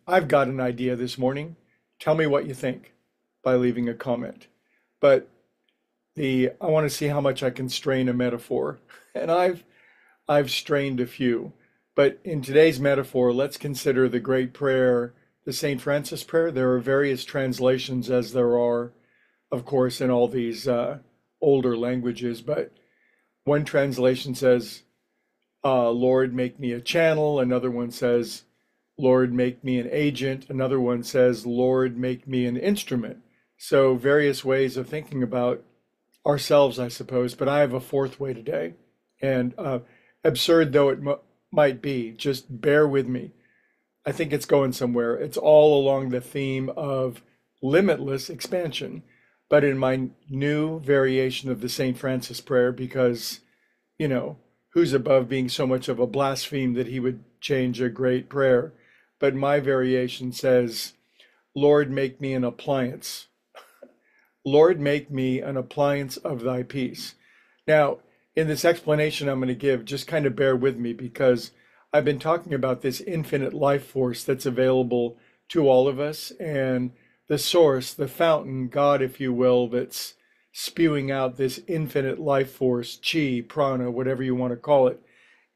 I've got an idea this morning. Tell me what you think by leaving a comment. But I want to see how much I can strain a metaphor. And I've strained a few. But in today's metaphor, let's consider the great prayer, the St. Francis prayer. There are various translations, as there are, of course, in all these older languages. But one translation says, Lord, make me a channel. Another one says, Lord, make me an agent. Another one says, Lord, make me an instrument. So various ways of thinking about ourselves, I suppose. But I have a fourth way today. And absurd though it might be, just bear with me. I think it's going somewhere. It's all along the theme of limitless expansion, but in my new variation of the St. Francis prayer, because, you know, who's above being so much of a blaspheme that he would change a great prayer? But my variation says, Lord, make me an appliance. Lord, make me an appliance of thy peace. Now, in this explanation I'm going to give, just kind of bear with me because I've been talking about this infinite life force that's available to all of us and the source, the fountain, God, if you will, that's spewing out this infinite life force, chi, prana, whatever you want to call it.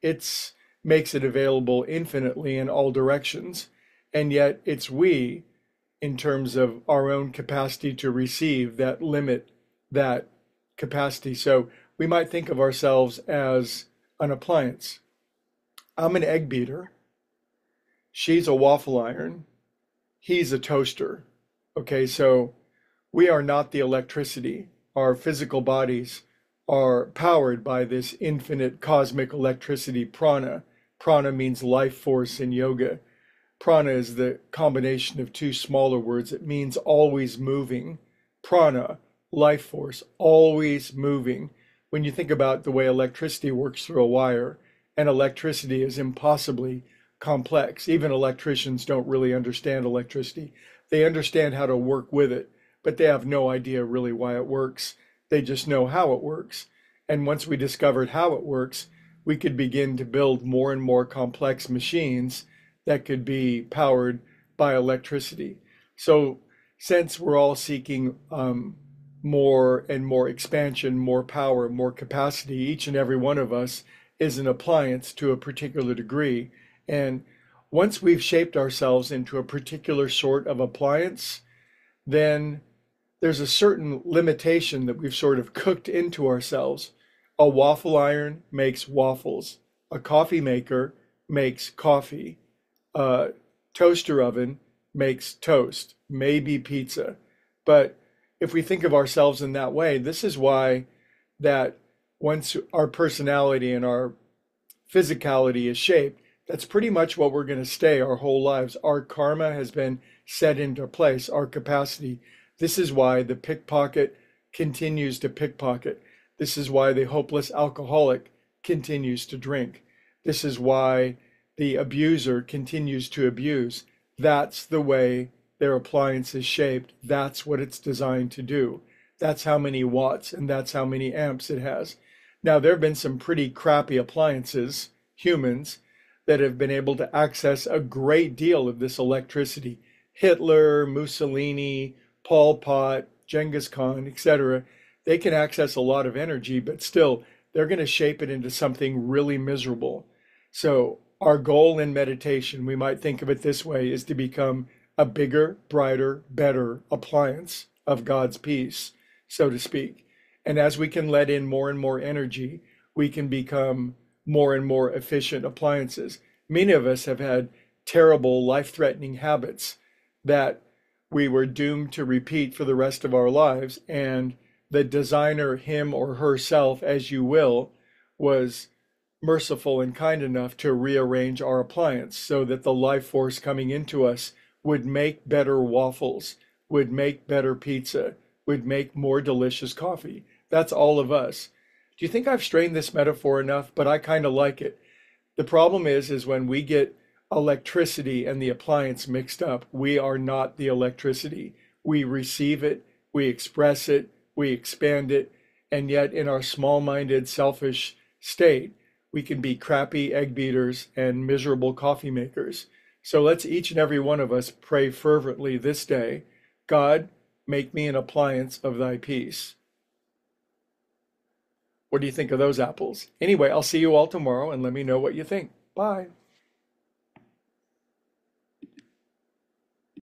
It's makes it available infinitely in all directions. And yet it's we, in terms of our own capacity to receive, that limit that capacity. So we might think of ourselves as an appliance. I'm an egg beater. She's a waffle iron. He's a toaster. Okay, so we are not the electricity. Our physical bodies are powered by this infinite cosmic electricity, prana. Prana means life force in yoga. Prana is the combination of two smaller words. It means always moving. Prana, life force, always moving. When you think about the way electricity works through a wire, and electricity is impossibly complex. Even electricians don't really understand electricity. They understand how to work with it, but they have no idea really why it works. They just know how it works. And once we discovered how it works, we could begin to build more and more complex machines that could be powered by electricity. So since we're all seeking more and more expansion, more power, more capacity, each and every one of us is an appliance to a particular degree. And once we've shaped ourselves into a particular sort of appliance, then there's a certain limitation that we've sort of cooked into ourselves. A waffle iron makes waffles. A coffee maker makes coffee. A toaster oven makes toast, maybe pizza. But if we think of ourselves in that way, this is why that once our personality and our physicality is shaped, that's pretty much what we're going to stay our whole lives. Our karma has been set into place, our capacity. This is why the pickpocket continues to pickpocket. This is why the hopeless alcoholic continues to drink. This is why the abuser continues to abuse. That's the way their appliance is shaped. That's what it's designed to do. That's how many watts and that's how many amps it has. Now, there have been some pretty crappy appliances, humans, that have been able to access a great deal of this electricity. Hitler, Mussolini, Pol Pot, Genghis Khan, etc. They can access a lot of energy, but still, they're going to shape it into something really miserable. So our goal in meditation, we might think of it this way, is to become a bigger, brighter, better appliance of God's peace, so to speak. And as we can let in more and more energy, we can become more and more efficient appliances. Many of us have had terrible, life-threatening habits that we were doomed to repeat for the rest of our lives. And the designer, him or herself, as you will, was merciful and kind enough to rearrange our appliance so that the life force coming into us would make better waffles, would make better pizza, would make more delicious coffee. That's all of us. Do you think I've strained this metaphor enough? But I kind of like it. The problem is when we get electricity and the appliance mixed up, we are not the electricity. We receive it, we express it, we expand it, and yet in our small-minded, selfish state, we can be crappy egg beaters and miserable coffee makers. So let's each and every one of us pray fervently this day, God, make me an appliance of thy peace. What do you think of those apples? Anyway, I'll see you all tomorrow and let me know what you think. Bye.